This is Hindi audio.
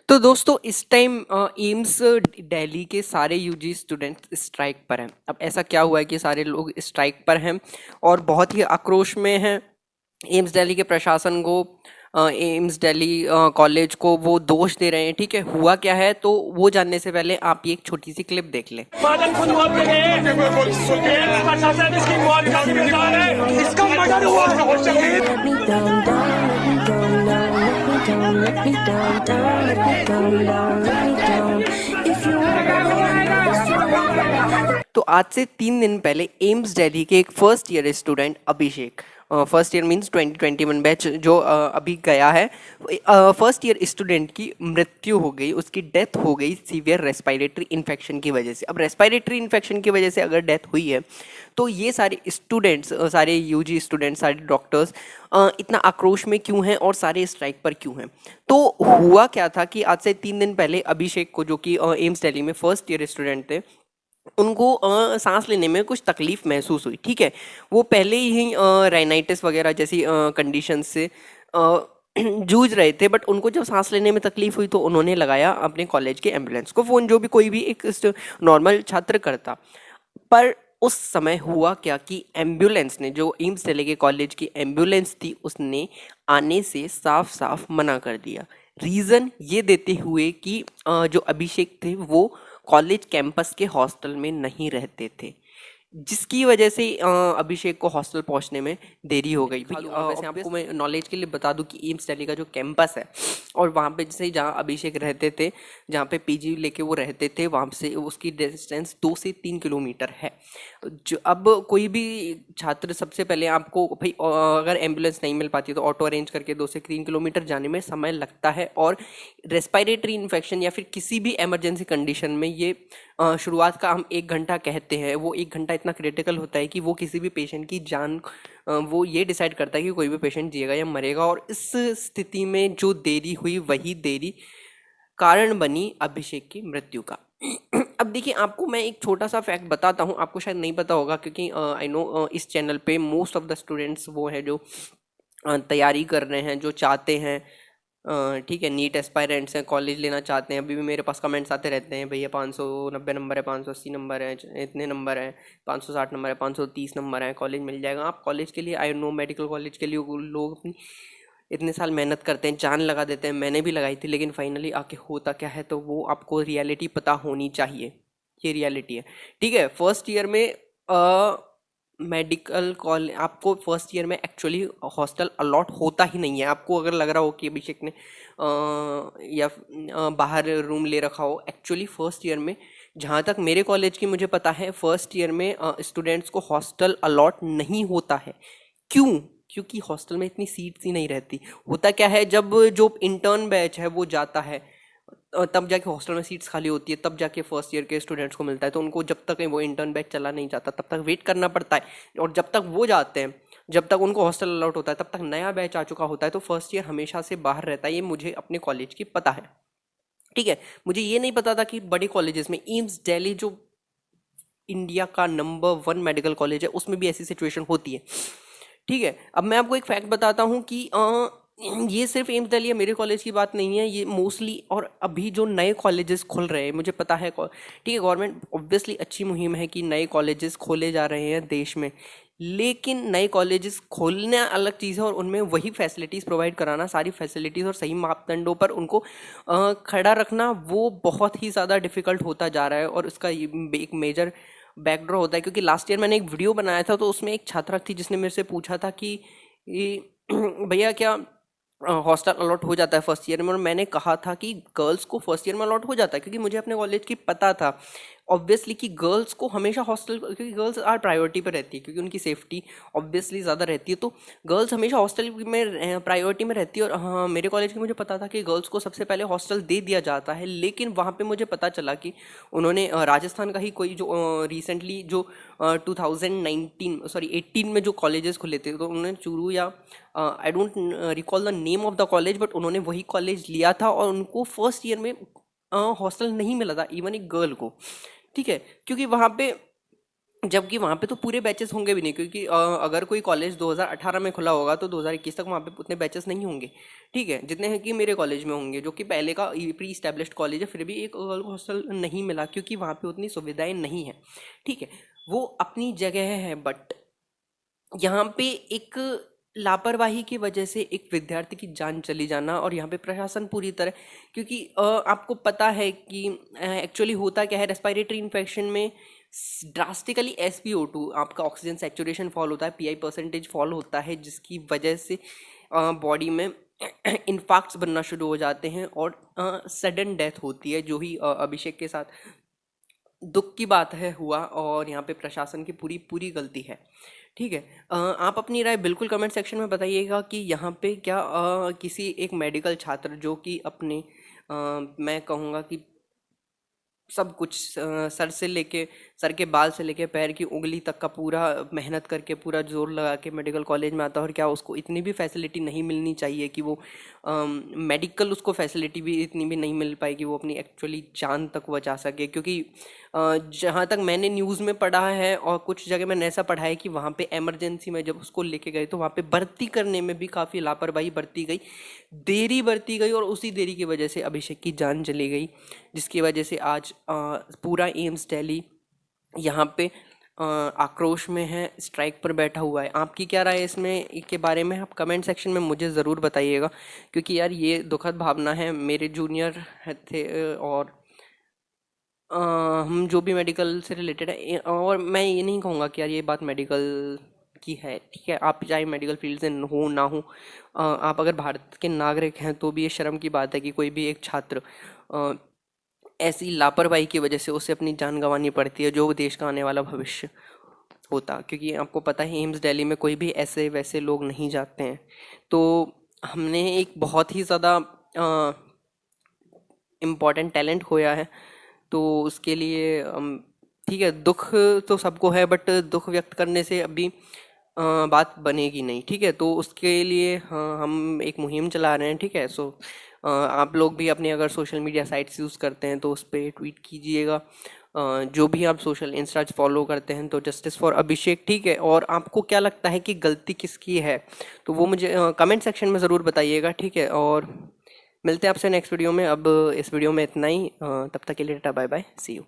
तो दोस्तों इस टाइम एम्स दिल्ली के सारे यूजी स्टूडेंट स्ट्राइक पर हैं। अब ऐसा क्या हुआ है कि सारे लोग स्ट्राइक पर हैं और बहुत ही आक्रोश में हैं। एम्स दिल्ली के प्रशासन को, एम्स दिल्ली कॉलेज को वो दोष दे रहे हैं। ठीक है, हुआ क्या है तो वो जानने से पहले आप ये एक छोटी सी क्लिप देख लें। इसका मर्डर हुआ तो आज से 3 दिन पहले एम्स दिल्ली के एक फर्स्ट ईयर स्टूडेंट अभिषेक, फर्स्ट ईयर मींस 2021 बैच जो अभी गया है, फर्स्ट ईयर स्टूडेंट की मृत्यु हो गई, उसकी डेथ हो गई सीवियर रेस्पिरेटरी इन्फेक्शन की वजह से। अब रेस्पिरेटरी इन्फेक्शन की वजह से अगर डेथ हुई है तो ये सारे स्टूडेंट्स, सारे यूजी स्टूडेंट्स, सारे डॉक्टर्स इतना आक्रोश में क्यों हैं और सारे स्ट्राइक पर क्यों हैं? तो हुआ क्या था कि आज से 3 दिन पहले अभिषेक को, जो कि एम्स दिल्ली में फर्स्ट ईयर स्टूडेंट थे, उनको सांस लेने में कुछ तकलीफ महसूस हुई। ठीक है, वो पहले ही राइनाइटिस वगैरह जैसी कंडीशन से जूझ रहे थे, बट उनको जब सांस लेने में तकलीफ हुई तो उन्होंने लगाया अपने कॉलेज के एम्बुलेंस को फ़ोन, जो भी कोई भी एक नॉर्मल छात्र करता। पर उस समय हुआ क्या कि एम्बुलेंस ने, जो एम्स दिल्ली के कॉलेज की एम्बुलेंस थी, उसने आने से साफ साफ मना कर दिया। रीज़न ये देते हुए कि जो अभिषेक थे वो कॉलेज कैंपस के हॉस्टल में नहीं रहते थे, जिसकी वजह से अभिषेक को हॉस्टल पहुंचने में देरी हो गई। वैसे आपको मैं नॉलेज के लिए बता दूं कि एम्स दिल्ली का जो कैंपस है और वहाँ पे जैसे जहाँ अभिषेक रहते थे, जहाँ पे पीजी लेके वो रहते थे, वहाँ से उसकी डिस्टेंस 2 से 3 किलोमीटर है। जो अब कोई भी छात्र, सबसे पहले आपको भाई अगर एम्बुलेंस नहीं मिल पाती तो ऑटो अरेंज करके 2 से 3 किलोमीटर जाने में समय लगता है। और रेस्पिरेटरी इन्फेक्शन या फिर किसी भी इमरजेंसी कंडीशन में ये शुरुआत का हम 1 घंटा कहते हैं, वो 1 घंटा इतना क्रिटिकल होता है कि वो किसी भी पेशेंट की जान, वो ये डिसाइड करता है कि कोई भी पेशेंट जिएगा या मरेगा। और इस स्थिति में जो देरी हुई वही देरी कारण बनी अभिषेक की मृत्यु का। अब देखिए, आपको मैं एक छोटा सा फैक्ट बताता हूँ, आपको शायद नहीं पता होगा क्योंकि आई नो इस चैनल पे मोस्ट ऑफ द स्टूडेंट्स वो हैं जो तैयारी कर रहे हैं, जो चाहते हैं, ठीक है, नीट एस्पायरेंट्स हैं, कॉलेज लेना चाहते हैं। अभी भी मेरे पास कमेंट्स आते रहते हैं, भैया 590 नंबर है, 580 नंबर है, इतने नंबर है, 560 नंबर है, 530 नंबर है, कॉलेज मिल जाएगा। आप कॉलेज के लिए, आई नो मेडिकल कॉलेज के लिए लोग अपनी इतने साल मेहनत करते हैं, जान लगा देते हैं, मैंने भी लगाई थी, लेकिन फाइनली आके होता क्या है तो वो आपको रियलिटी पता होनी चाहिए। ये रियलिटी है। ठीक है, फर्स्ट ईयर में मेडिकल कॉलेज, आपको फर्स्ट ईयर में एक्चुअली हॉस्टल अलॉट होता ही नहीं है। आपको अगर लग रहा हो कि अभिषेक ने या बाहर रूम ले रखा हो, एक्चुअली फर्स्ट ईयर में, जहाँ तक मेरे कॉलेज की मुझे पता है, फर्स्ट ईयर में स्टूडेंट्स को हॉस्टल अलॉट नहीं होता है। क्यों? क्योंकि हॉस्टल में इतनी सीट्स ही नहीं रहती। होता क्या है, जब जो इंटर्न बैच है वो जाता है तब जाके हॉस्टल में सीट्स खाली होती है, तब जाके फर्स्ट ईयर के स्टूडेंट्स को मिलता है। तो उनको जब तक वो इंटर्न बैच चला नहीं जाता तब तक वेट करना पड़ता है। और जब तक वो जाते हैं, जब तक उनको हॉस्टल अलॉट होता है, तब तक नया बैच आ चुका होता है। तो फर्स्ट ईयर हमेशा से बाहर रहता है, ये मुझे अपने कॉलेज की पता है। ठीक है, मुझे ये नहीं पता था कि बड़े कॉलेजेस में, एम्स दिल्ली जो इंडिया का नंबर 1 मेडिकल कॉलेज है, उसमें भी ऐसी सिचुएशन होती है। ठीक है, अब मैं आपको एक फैक्ट बताता हूँ कि ये सिर्फ एम्स दिल्ली या मेरे कॉलेज की बात नहीं है, ये मोस्टली, और अभी जो नए कॉलेजेस खुल रहे हैं, मुझे पता है, ठीक है, गवर्नमेंट ऑब्वियसली अच्छी मुहिम है कि नए कॉलेजेस खोले जा रहे हैं देश में, लेकिन नए कॉलेजेस खोलना अलग चीज़ है और उनमें वही फैसिलिटीज़ प्रोवाइड कराना, सारी फैसिलिटीज़ और सही मापदंडों पर उनको खड़ा रखना, वो बहुत ही ज़्यादा डिफिकल्ट होता जा रहा है। और उसका एक मेजर बैकड्रॉ होता है, क्योंकि लास्ट ईयर मैंने एक वीडियो बनाया था तो उसमें एक छात्रा थी जिसने मेरे से पूछा था कि भैया क्या हॉस्टल अलॉट हो जाता है फर्स्ट ईयर में? और मैंने कहा था कि गर्ल्स को फर्स्ट ईयर में अलॉट हो जाता है, क्योंकि मुझे अपने कॉलेज की पता था ऑब्वियसली कि गर्ल्स को हमेशा हॉस्टल, क्योंकि गर्ल्स आर प्रायोरिटी पर रहती है, क्योंकि उनकी सेफ्टी ऑब्वियसली ज़्यादा रहती है, तो गर्ल्स हमेशा हॉस्टल में प्रायोरिटी में रहती है। और हाँ, मेरे कॉलेज की मुझे पता था कि गर्ल्स को सबसे पहले हॉस्टल दे दिया जाता है, लेकिन वहाँ पे मुझे पता चला कि उन्होंने राजस्थान का ही कोई जो रिसेंटली जो 18 में जो कॉलेजेस खुले थे, तो उन्होंने चूरू या I don't recall the name of the college, but उन्होंने वही कॉलेज लिया था और उनको फर्स्ट ईयर में हॉस्टल नहीं मिला था, इवन एक गर्ल को। ठीक है, क्योंकि वहाँ पे जबकि वहाँ पे तो पूरे बैचेस होंगे भी नहीं, क्योंकि अगर कोई कॉलेज 2018 में खुला होगा तो 2021 तक वहाँ पे उतने बैचेस नहीं होंगे। ठीक है, जितने हैं कि मेरे कॉलेज में होंगे, जो कि पहले का प्री इस्टेब्लिश्ड कॉलेज है, फिर भी एक गर्ल हॉस्टल नहीं मिला क्योंकि वहाँ पे उतनी सुविधाएं नहीं है। ठीक है, वो अपनी जगह है, बट यहाँ पे एक लापरवाही की वजह से एक विद्यार्थी की जान चली जाना, और यहाँ पे प्रशासन पूरी तरह, क्योंकि आपको पता है कि एक्चुअली होता क्या है, रेस्पिरेटरी इन्फेक्शन में ड्रास्टिकली SpO2 आपका ऑक्सीजन सैचुरेशन फॉल होता है, PI परसेंटेज फॉल होता है, जिसकी वजह से बॉडी में इन्फाक्ट्स बनना शुरू हो जाते हैं और सडन डेथ होती है, जो ही अभिषेक के साथ दुख की बात है हुआ, और यहाँ पे प्रशासन की पूरी पूरी गलती है। ठीक है, आप अपनी राय बिल्कुल कमेंट सेक्शन में बताइएगा कि यहाँ पे क्या किसी एक मेडिकल छात्र जो कि अपने मैं कहूँगा कि सब कुछ सर से लेके, सर के बाल से लेके पैर की उंगली तक का पूरा मेहनत करके, पूरा जोर लगा के मेडिकल कॉलेज में आता है, और क्या उसको इतनी भी फैसिलिटी नहीं मिलनी चाहिए कि वो मेडिकल, उसको फैसिलिटी भी इतनी भी नहीं मिल पाएगी वो अपनी एक्चुअली जान तक बचा सके, क्योंकि जहाँ तक मैंने न्यूज़ में पढ़ा है और कुछ जगह मैंने ऐसा पढ़ा है कि वहाँ पे इमरजेंसी में जब उसको लेके गए तो वहाँ पे भर्ती करने में भी काफ़ी लापरवाही बरती गई, देरी बरती गई, और उसी देरी की वजह से अभिषेक की जान चली गई, जिसकी वजह से आज पूरा एम्स दिल्ली यहाँ पे आक्रोश में है, स्ट्राइक पर बैठा हुआ है। आपकी क्या राय है इसमें के बारे में, आप कमेंट सेक्शन में मुझे ज़रूर बताइएगा, क्योंकि यार ये दुखद भावना है। मेरे जूनियर थे, और हम जो भी मेडिकल से रिलेटेड है, और मैं ये नहीं कहूँगा कि यार ये बात मेडिकल की है। ठीक है, आप चाहे मेडिकल फील्ड से हो ना हो, आप अगर भारत के नागरिक हैं तो भी ये शर्म की बात है कि कोई भी एक छात्र ऐसी लापरवाही की वजह से उसे अपनी जान गंवानी पड़ती है, जो देश का आने वाला भविष्य होता, क्योंकि आपको पता है एम्स दिल्ली में कोई भी ऐसे वैसे लोग नहीं जाते हैं। तो हमने एक बहुत ही ज़्यादा इम्पॉर्टेंट टैलेंट खोया है, तो उसके लिए ठीक है, दुख तो सबको है, बट दुख व्यक्त करने से अभी बात बनेगी नहीं। ठीक है, तो उसके लिए हम एक मुहिम चला रहे हैं। ठीक है, सो आप लोग भी अपने अगर सोशल मीडिया साइट्स यूज़ करते हैं तो उस पर ट्वीट कीजिएगा, जो भी आप सोशल इंस्टा फॉलो करते हैं तो जस्टिस फॉर अभिषेक। ठीक है, और आपको क्या लगता है कि गलती किसकी है, तो वो मुझे कमेंट सेक्शन में ज़रूर बताइएगा। ठीक है, और मिलते हैं आपसे नेक्स्ट वीडियो में। अब इस वीडियो में इतना ही, तब तक के लिए tata bye bye, see you.